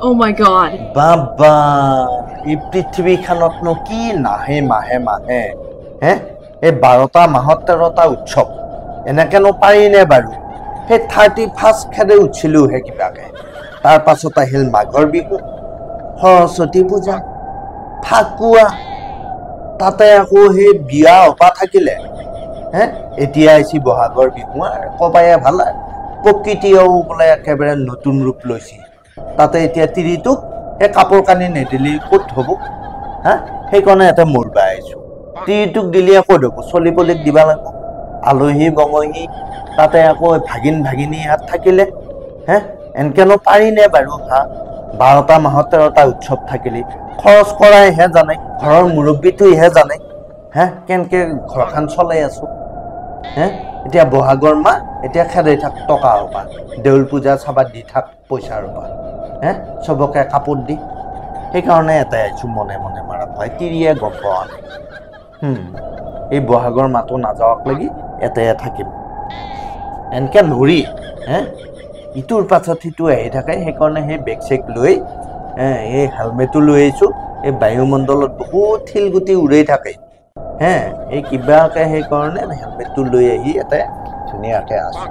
Oh my god. বাবা এই পৃথিৱীখনতনো কি নাহে মাহে মাহে হে এই 12টা মাহত 13টা উৎসৱ এনেকেনো পাৰিনে বাৰু সেই 31st খেদে উঠিলো হে কিবাকে তাৰ পাছত আহিল মাঘৰ বিহু সৰস্বতী পূজা ফাকুৱা তাতে আকৌ সেই বিয়া অপা থাকিলে হে এতিয়া আহিছি বহাগৰ বিহু আৰু কবায়ে ভাল প্ৰকৃতিয়েও বোলে একেবাৰে নতুন ৰূপ লৈছে তাতে এতিয়া তিৰিটোক এই কাপোৰ কানি নেদিলি ক'ত হ'ব হা সেইকাৰণে এটা মৰবা আহিছোঁ তিৰিটোক দিলি ক'ত হ'ব চলি পলিক দিবা লাগিব আলহী বঙহী তাতে আকৌ ভাগিন ভাগিনী ইয়াত থাকিলে হে এনকেনো পাৰিনে বাৰু হা 12টা মাহত 13টা উৎসৱ থাকিলে খৰচ কৰাইহে জানে ঘৰৰ মুৰব্বীটোইহে জানে হে কেনকে ঘৰখন চলাই আছো হে এতিয়া বহাগৰ মাহ এতিয়া খেদাই থাক টকা ৰবা দেউল পূজা চাবা দি থাক পইচা ৰবা হে চবকে কাপোৰ দি সেইকাৰণে এটাই আহিছোঁ মনে মনে মাৰা ভাই তিৰিয়ে গম পোৱা নাই এই বহাগৰ মাহটো নাযাওক লাগি এটাই থাকিম এনকে নৰি হে ইটোৰ পাছত সিটো আহি থাকে সেইকাৰণে সেই বেগ চেগ লৈ এই হেলমেটো লৈ আহিছোঁ এই বায়ুমণ্ডলত বহুত শিলগুটি উৰাই থাকে হে এই কিবাকে সেইকাৰণে হেলমেটটো লৈ আহি ইয়াতে ধুনীয়াকৈ আছোঁ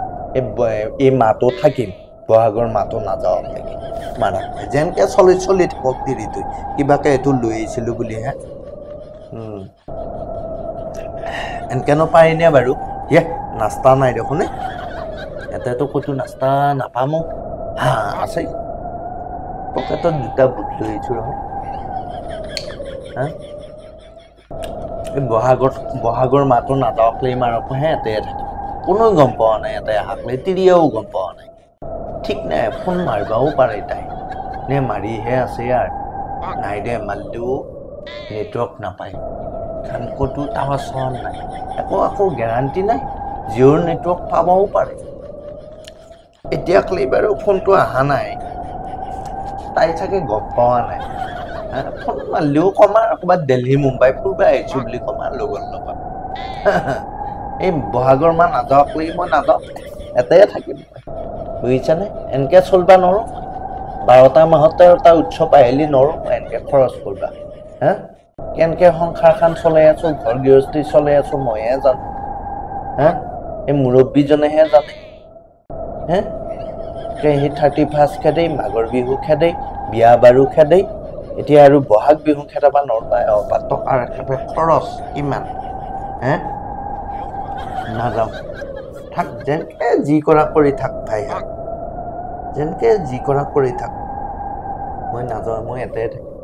এই মাহটো থাকিম বহাগৰ মাহটো নাযাওক লাগি মাৰা যেনকে চলি থাকক তিৰিটো কিবাকে এইটো লৈ আহিছিলোঁ বুলিহে এনকেনো পাৰিনে বাৰু নাস্তা নাই দেখোনে এটাতো ক'তো নাস্তা নাপামো হা আছে পকেটত 2টা বুট লৈ আহিছোঁ নহয় হা এই বহাগৰ মাহটো নাযাওক লৈ মাৰকহে এটাই থাকিম কোনো গম পোৱা নাই এটাই হাক লৈ তিৰিয়েও গম পোৱা নাই ঠিক নাই ফোন মাৰিবও পাৰে তাই নে মাৰিহে আছে আৰু নাই দে মাৰিলেও নেটৱৰ্ক নাপায় কাৰণ ক'তো টাৱাৰ চাৱাৰ নাই আকৌ গেৰাণ্টি নাই জিঅ'ৰ নেটৱৰ্ক পাবও পাৰে এতিয়াকলৈ বাৰু ফোনটো অহা নাই তাই চাগে গম পোৱা নাই ফোন মাৰিলেও কমা ক'ৰবাত দিল্লী মুম্বাই ফুৰিব আহিছোঁ বুলি কমা লগৰ লগত এই বহাগৰ মাহ নাযাওক বুলি মই নাযাওঁ এটাই থাকিম বুজিছানে এনেকৈ চলিবা নোৱাৰোঁ 12টা মাহত 13টা উৎসৱ আহিলে নোৱাৰোঁ মই এনেকৈ খৰচ কৰিবা হা কেনেকৈ সংসাৰখন চলাই আছোঁ ঘৰ গৃহস্থী চলাই আছোঁ মইহে জানো হা এই মুৰব্বীজনেহে জানে হে সেই 31st খেদেই মাঘৰ বিহু খেদেই বিয়া বাৰু খেদেই এতিয়া আৰু বহাগ বিহু খেদাবা নৰবা টকাৰ একেবাৰে খৰচ কিমান হে নাযাওঁ থাক যেনকে যি কৰা কৰি থাক ভাই যেনকে যি কৰা কৰি থাক মই নাযাওঁ মই এটাই থাকিম